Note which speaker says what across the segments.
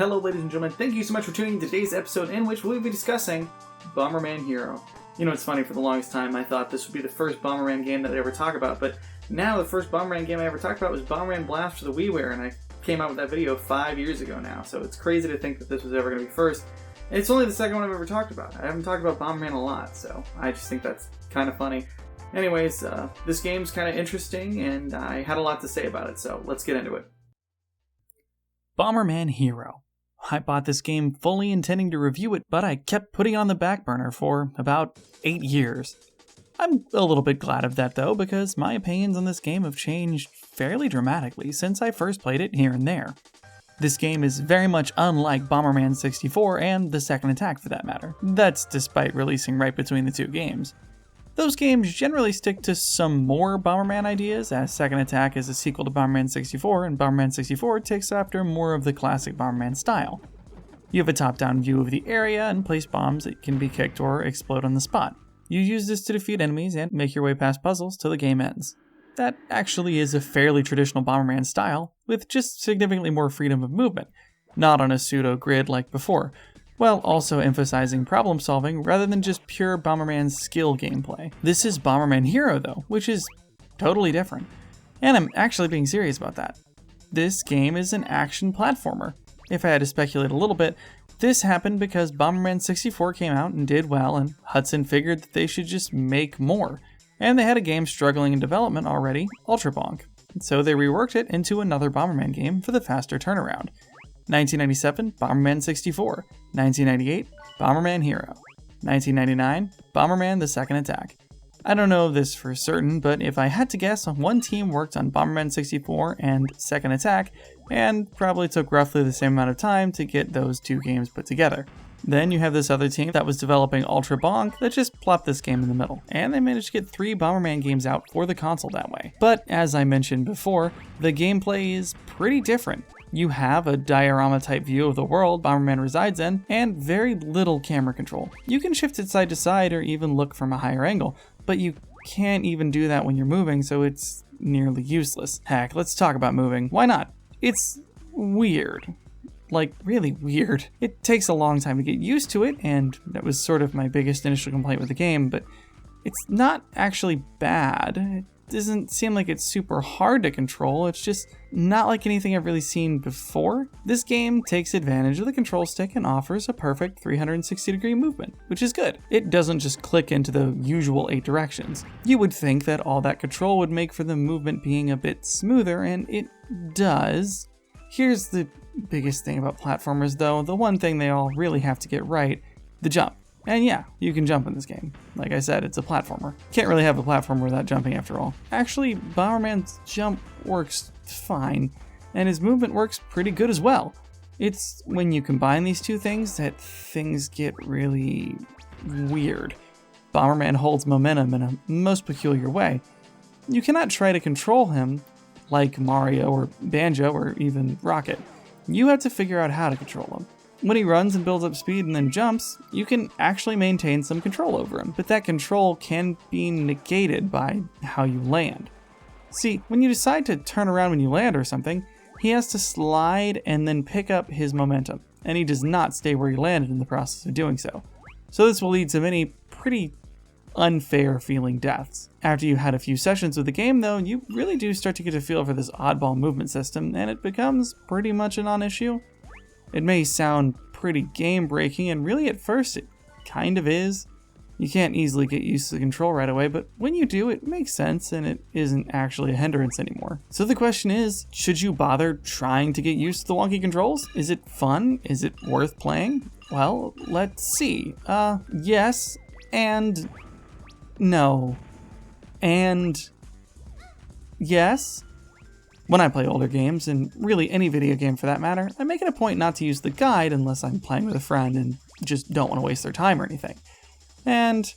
Speaker 1: Hello ladies and gentlemen, thank you so much for tuning in to today's episode in which we'll be discussing Bomberman Hero. You know, it's funny, for the longest time I thought this would be the first Bomberman game that I'd ever talk about, but now the first Bomberman game I ever talked about was Bomberman Blast for the WiiWare, and I came out with that video 5 years ago now, so it's crazy to think that this was ever going to be first. And it's only the second one I've ever talked about. I haven't talked about Bomberman a lot, so I just think that's kind of funny. Anyways, this game's kind of interesting, and I had a lot to say about it, so let's get into it.
Speaker 2: Bomberman Hero. I bought this game fully intending to review it, but I kept putting it on the back burner for about 8 years. I'm a little bit glad of that though, because my opinions on this game have changed fairly dramatically since I first played it here and there. This game is very much unlike Bomberman 64 and the Second Attack for that matter. That's despite releasing right between the two games. Those games generally stick to some more Bomberman ideas, as Second Attack is a sequel to Bomberman 64, and Bomberman 64 takes after more of the classic Bomberman style. You have a top-down view of the area and place bombs that can be kicked or explode on the spot. You use this to defeat enemies and make your way past puzzles till the game ends. That actually is a fairly traditional Bomberman style, with just significantly more freedom of movement, not on a pseudo-grid like before, while also emphasizing problem solving rather than just pure Bomberman skill gameplay. This is Bomberman Hero though, which is totally different. And I'm actually being serious about that. This game is an action platformer. If I had to speculate a little bit, this happened because Bomberman 64 came out and did well, and Hudson figured that they should just make more. And they had a game struggling in development already, Ultra Bonk. So they reworked it into another Bomberman game for the faster turnaround. 1997, Bomberman 64. 1998, Bomberman Hero. 1999, Bomberman The Second Attack. I don't know this for certain, but if I had to guess, one team worked on Bomberman 64 and Second Attack, and probably took roughly the same amount of time to get those two games put together. Then you have this other team that was developing Ultra Bonk that just plopped this game in the middle, and they managed to get 3 Bomberman games out for the console that way. But as I mentioned before, the gameplay is pretty different. You have a diorama-type view of the world Bomberman resides in, and very little camera control. You can shift it side to side or even look from a higher angle, but you can't even do that when you're moving, so it's nearly useless. Heck, let's talk about moving. Why not? It's weird. Like, really weird. It takes a long time to get used to it, and that was sort of my biggest initial complaint with the game, but it's not actually bad. It doesn't seem like it's super hard to control, it's just not like anything I've really seen before. This game takes advantage of the control stick and offers a perfect 360-degree movement, which is good. It doesn't just click into the usual 8 directions. You would think that all that control would make for the movement being a bit smoother, and it does. Here's the biggest thing about platformers though, the one thing they all really have to get right, the jump. And yeah, you can jump in this game. Like I said, it's a platformer. Can't really have a platformer without jumping after all. Actually, Bomberman's jump works fine, and his movement works pretty good as well. It's when you combine these two things that things get really weird. Bomberman holds momentum in a most peculiar way. You cannot try to control him like Mario or Banjo or even Rocket. You have to figure out how to control him. When he runs and builds up speed and then jumps, you can actually maintain some control over him, but that control can be negated by how you land. See, when you decide to turn around when you land or something, he has to slide and then pick up his momentum, and he does not stay where he landed in the process of doing so. So this will lead to many pretty unfair feeling deaths. After you've had a few sessions with the game though, you really do start to get a feel for this oddball movement system, and it becomes pretty much a non-issue. It may sound pretty game-breaking, and really at first it kind of is. You can't easily get used to the control right away, but when you do, it makes sense and it isn't actually a hindrance anymore. So the question is, should you bother trying to get used to the wonky controls? Is it fun? Is it worth playing? Well, let's see. Yes, and no, and yes. When I play older games, and really any video game for that matter, I make it a point not to use the guide unless I'm playing with a friend and just don't want to waste their time or anything. And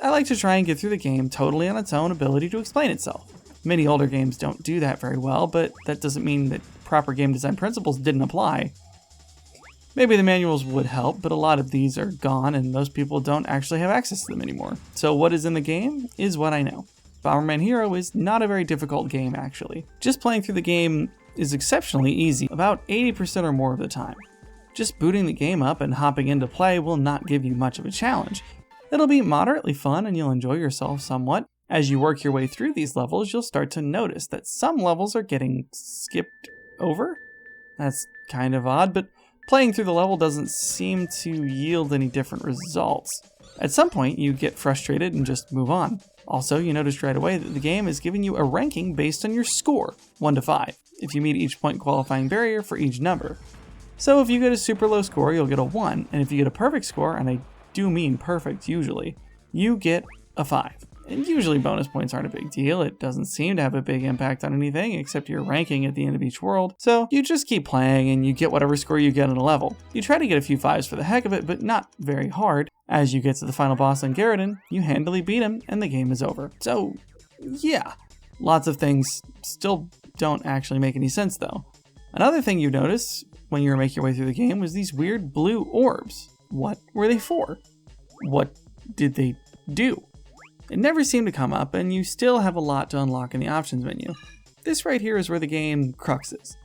Speaker 2: I like to try and get through the game totally on its own ability to explain itself. Many older games don't do that very well, but that doesn't mean that proper game design principles didn't apply. Maybe the manuals would help, but a lot of these are gone and most people don't actually have access to them anymore. So what is in the game is what I know. Bomberman Hero is not a very difficult game, actually. Just playing through the game is exceptionally easy, about 80% or more of the time. just booting the game up and hopping into play will not give you much of a challenge. It'll be moderately fun and you'll enjoy yourself somewhat. As you work your way through these levels, you'll start to notice that some levels are getting skipped over. That's kind of odd, but playing through the level doesn't seem to yield any different results. At some point, you get frustrated and just move on. Also, you notice right away that the game is giving you a ranking based on your score, 1 to 5, if you meet each point qualifying barrier for each number. So if you get a super low score, you'll get a 1, and if you get a perfect score, and I do mean perfect usually, you get a 5. And usually bonus points aren't a big deal. It doesn't seem to have a big impact on anything except your ranking at the end of each world. So you just keep playing and you get whatever score you get on a level. You try to get a few 5s for the heck of it, but not very hard. As you get to the final boss on Garridan, you handily beat him and the game is over. So yeah, lots of things still don't actually make any sense though. Another thing you notice when you make your way through the game was these weird blue orbs. What were they for? What did they do? It never seemed to come up, and you still have a lot to unlock in the options menu. This right here is where the game crux is.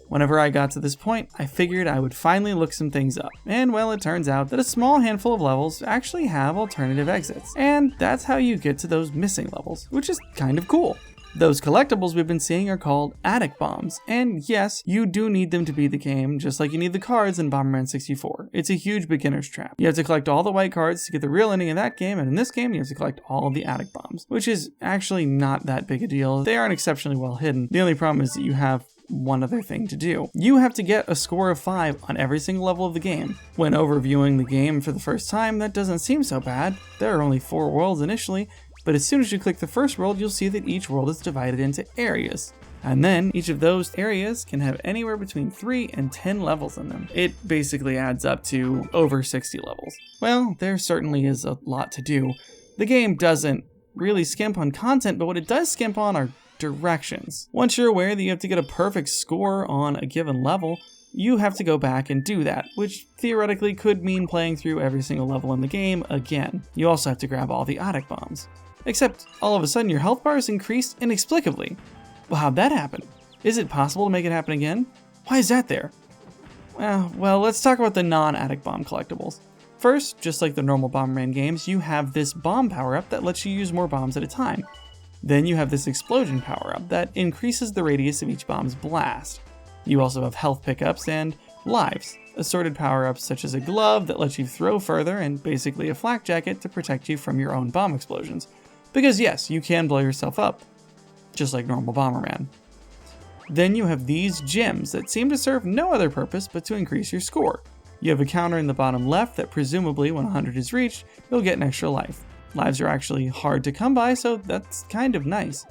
Speaker 2: Whenever I got to this point, I figured I would finally look some things up, and well, it turns out that a small handful of levels actually have alternative exits, and that's how you get to those missing levels, which is kind of cool. Those collectibles we've been seeing are called attic bombs, and yes, you do need them to beat the game, just like you need the cards in Bomberman N64. It's a huge beginner's trap. You have to collect all the white cards to get the real ending of that game, and in this game you have to collect all of the attic bombs, which is actually not that big a deal. They aren't exceptionally well hidden. The only problem is that you have one other thing to do. You have to get a score of 5 on every single level of the game. When overviewing the game for the first time, that doesn't seem so bad. There are only 4 worlds initially, but as soon as you click the first world, you'll see that each world is divided into areas. And then each of those areas can have anywhere between 3 and 10 levels in them. It basically adds up to over 60 levels. Well, there certainly is a lot to do. The game doesn't really skimp on content, but what it does skimp on are directions. Once you're aware that you have to get a perfect score on a given level, you have to go back and do that, which theoretically could mean playing through every single level in the game again. You also have to grab all the attic bombs. Except, all of a sudden your health bar is increased inexplicably. Well, how'd that happen? Is it possible to make it happen again? Why is that there? Well, let's talk about the non-attic bomb collectibles. First, just like the normal Bomberman games, you have this bomb power-up that lets you use more bombs at a time. Then you have this explosion power-up that increases the radius of each bomb's blast. You also have health pickups and lives, assorted power-ups such as a glove that lets you throw further and basically a flak jacket to protect you from your own bomb explosions. Because yes, you can blow yourself up, just like normal Bomberman. Then you have these gems that seem to serve no other purpose but to increase your score. You have a counter in the bottom left that presumably when 100 is reached, you'll get an extra life. Lives are actually hard to come by, so that's kind of nice.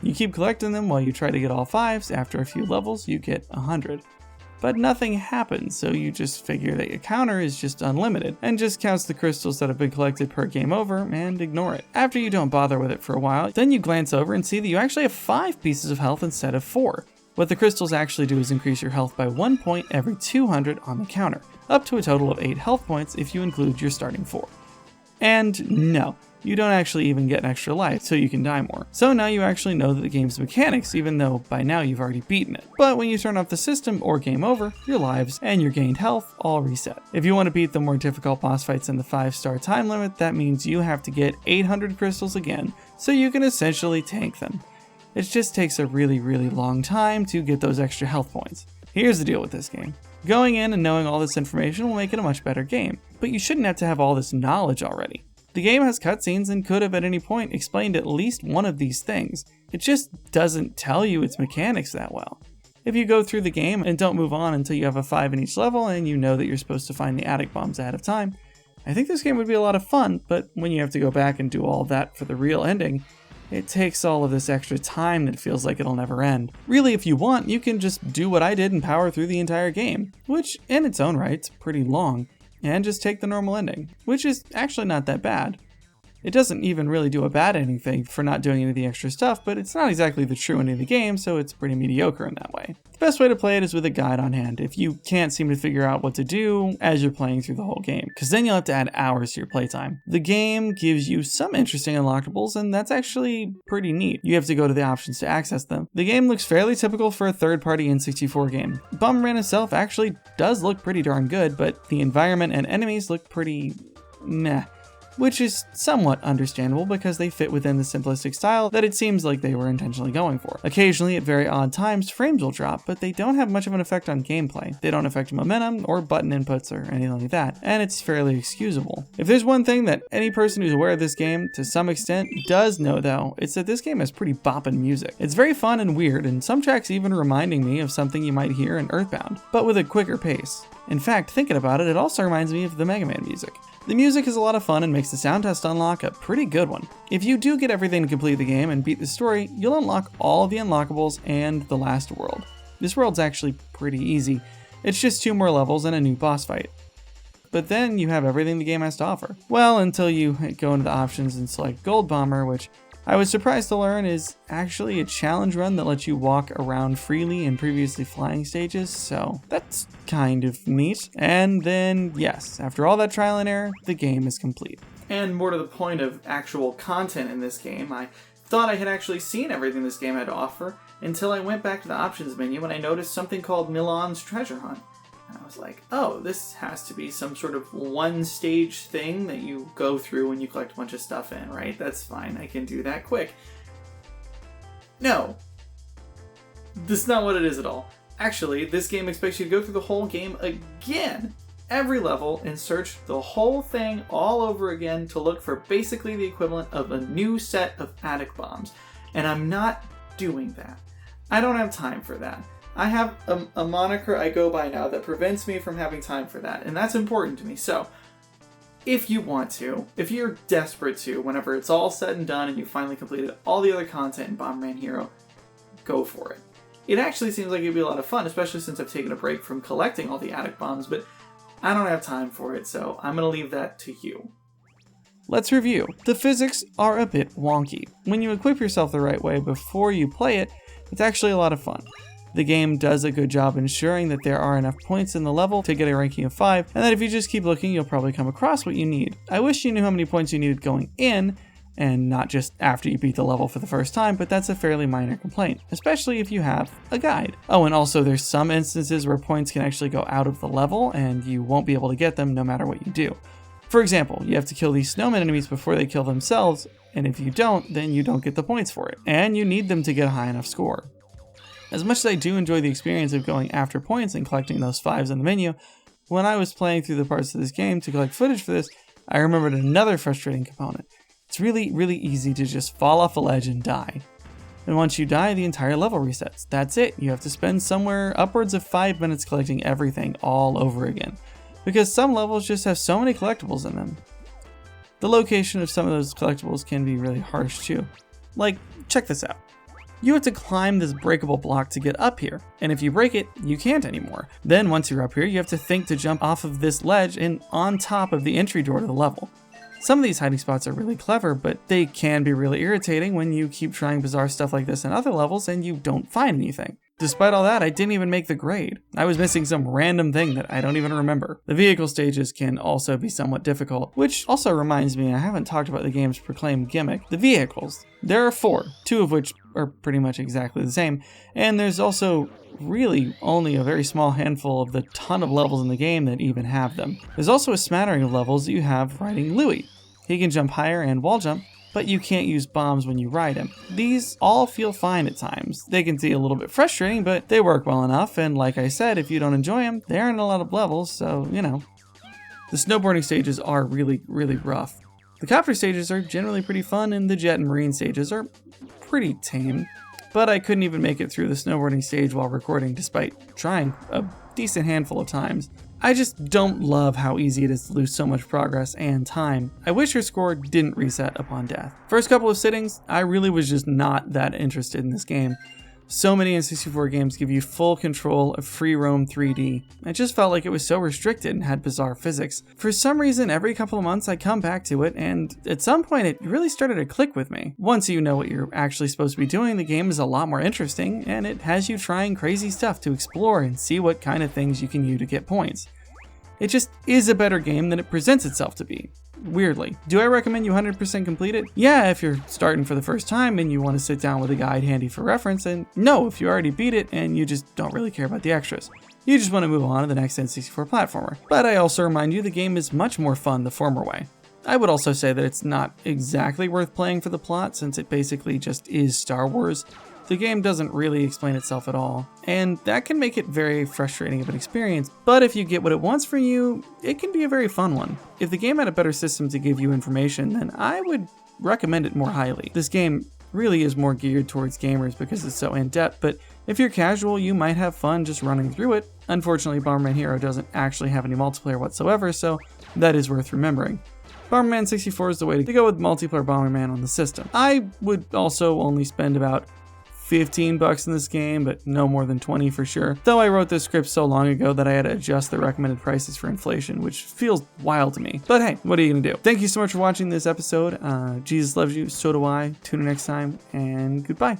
Speaker 2: You keep collecting them while you try to get all 5s. After a few levels, you get 100. But nothing happens, so you just figure that your counter is just unlimited, and just counts the crystals that have been collected per game over, and ignore it. After you don't bother with it for a while, then you glance over and see that you actually have 5 pieces of health instead of 4. What the crystals actually do is increase your health by 1 point every 200 on the counter, up to a total of 8 health points if you include your starting 4. And no, you don't actually even get an extra life, so you can die more. So now you actually know the game's mechanics, even though by now you've already beaten it. But when you turn off the system or game over, your lives and your gained health all reset. If you want to beat the more difficult boss fights in the 5-star time limit, that means you have to get 800 crystals again, so you can essentially tank them. It just takes a really long time to get those extra health points. Here's the deal with this game. Going in and knowing all this information will make it a much better game, but you shouldn't have to have all this knowledge already. The game has cutscenes and could have at any point explained at least one of these things. It just doesn't tell you its mechanics that well. If you go through the game and don't move on until you have a 5 in each level and you know that you're supposed to find the attic bombs ahead of time, I think this game would be a lot of fun, but when you have to go back and do all that for the real ending, it takes all of this extra time that feels like it'll never end. Really, if you want, you can just do what I did and power through the entire game, which in its own right is pretty long, and just take the normal ending, which is actually not that bad. It doesn't even really do a bad ending thing for not doing any of the extra stuff, but it's not exactly the true ending of the game, so it's pretty mediocre in that way. The best way to play it is with a guide on hand if you can't seem to figure out what to do as you're playing through the whole game, because then you'll have to add hours to your playtime. The game gives you some interesting unlockables, and that's actually pretty neat. You have to go to the options to access them. The game looks fairly typical for a third-party N64 game. Bomberman itself actually does look pretty darn good, but the environment and enemies look pretty meh, which is somewhat understandable because they fit within the simplistic style that it seems like they were intentionally going for. Occasionally, at very odd times, frames will drop, but they don't have much of an effect on gameplay. They don't affect momentum or button inputs or anything like that, and it's fairly excusable. If there's one thing that any person who's aware of this game to some extent does know though, it's that this game has pretty boppin' music. It's very fun and weird, and some tracks even reminding me of something you might hear in Earthbound, but with a quicker pace. In fact, thinking about it, it also reminds me of the Mega Man music. The music is a lot of fun and makes the sound test unlock a pretty good one. If you do get everything to complete the game and beat the story, you'll unlock all of the unlockables and the last world. This world's actually pretty easy. It's just 2 more levels and a new boss fight. But then you have everything the game has to offer. Well, until you go into the options and select Gold Bomber, which I was surprised to learn is actually a challenge run that lets you walk around freely in previously flying stages, so that's kind of neat. And then, yes, after all that trial and error, the game is complete.
Speaker 1: And more to the point of actual content in this game, I thought I had actually seen everything this game had to offer until I went back to the options menu and I noticed something called Milan's Treasure Hunt. And I was like, oh, this has to be some sort of one-stage thing that you go through when you collect a bunch of stuff in, right? That's fine, I can do that quick. No. This is not what it is at all. Actually, this game expects you to go through the whole game again. Every level and search the whole thing all over again to look for basically the equivalent of a new set of attic bombs. And I'm not doing that. I don't have time for that. I have a moniker I go by now that prevents me from having time for that, and that's important to me. So, if you want to, if you're desperate to, whenever it's all said and done and you finally completed all the other content in Bomberman Hero, go for it. It actually seems like it'd be a lot of fun, especially since I've taken a break from collecting all the attic bombs, but I don't have time for it, so I'm going to leave that to you.
Speaker 2: Let's review. The physics are a bit wonky. When you equip yourself the right way before you play it, it's actually a lot of fun. The game does a good job ensuring that there are enough points in the level to get a ranking of 5, and that if you just keep looking, you'll probably come across what you need. I wish you knew how many points you needed going in, and not just after you beat the level for the first time, but that's a fairly minor complaint, especially if you have a guide. Oh, and also there's some instances where points can actually go out of the level, and you won't be able to get them no matter what you do. For example, you have to kill these snowman enemies before they kill themselves, and if you don't, then you don't get the points for it, and you need them to get a high enough score. As much as I do enjoy the experience of going after points and collecting those 5s in the menu, when I was playing through the parts of this game to collect footage for this, I remembered another frustrating component. It's really easy to just fall off a ledge and die. And once you die, the entire level resets. That's it. You have to spend somewhere upwards of 5 minutes collecting everything all over again, because some levels just have so many collectibles in them. The location of some of those collectibles can be really harsh too. Like, check this out. You have to climb this breakable block to get up here, and if you break it, you can't anymore. Then once you're up here, you have to think to jump off of this ledge and on top of the entry door to the level. Some of these hiding spots are really clever, but they can be really irritating when you keep trying bizarre stuff like this in other levels and you don't find anything. Despite all that, I didn't even make the grade. I was missing some random thing that I don't even remember. The vehicle stages can also be somewhat difficult, which also reminds me I haven't talked about the game's proclaimed gimmick, the vehicles. There are 4, 2 of which are pretty much exactly the same, and there's also really only a very small handful of the ton of levels in the game that even have them. There's also a smattering of levels that you have riding Louie. He can jump higher and wall jump, but you can't use bombs when you ride him. These all feel fine at times. They can be a little bit frustrating, but they work well enough, and like I said, if you don't enjoy them, they aren't a lot of levels, so, you know. The snowboarding stages are really rough. The copter stages are generally pretty fun, and the jet and marine stages are pretty tame. But I couldn't even make it through the snowboarding stage while recording, despite trying a decent handful of times. I just don't love how easy it is to lose so much progress and time. I wish your score didn't reset upon death. First couple of sittings, I really was just not that interested in this game. So many N64 games give you full control of free roam 3D. It just felt like it was so restricted and had bizarre physics. For some reason, every couple of months I come back to it, and at some point it really started to click with me. Once you know what you're actually supposed to be doing, the game is a lot more interesting, and it has you trying crazy stuff to explore and see what kind of things you can use to get points. It just is a better game than it presents itself to be. Weirdly. Do I recommend you 100% complete it? Yeah, if you're starting for the first time and you want to sit down with a guide handy for reference, and no, if you already beat it and you just don't really care about the extras. You just want to move on to the next N64 platformer. But I also remind you the game is much more fun the former way. I would also say that it's not exactly worth playing for the plot, since it basically just is Star Wars. The game doesn't really explain itself at all, and that can make it very frustrating of an experience, but if you get what it wants from you, it can be a very fun one. If the game had a better system to give you information, then I would recommend it more highly. This game really is more geared towards gamers because it's so in-depth, but if you're casual, you might have fun just running through it. Unfortunately, Bomberman Hero doesn't actually have any multiplayer whatsoever, so that is worth remembering. Bomberman 64 is the way to go with multiplayer Bomberman on the system. I would also only spend about $15 in this game, but no more than 20 for sure. Though I wrote this script so long ago that I had to adjust the recommended prices for inflation, which feels wild to me. But hey, what are you gonna do? Thank you so much for watching this episode. Jesus loves you, so do I. Tune in next time, and goodbye.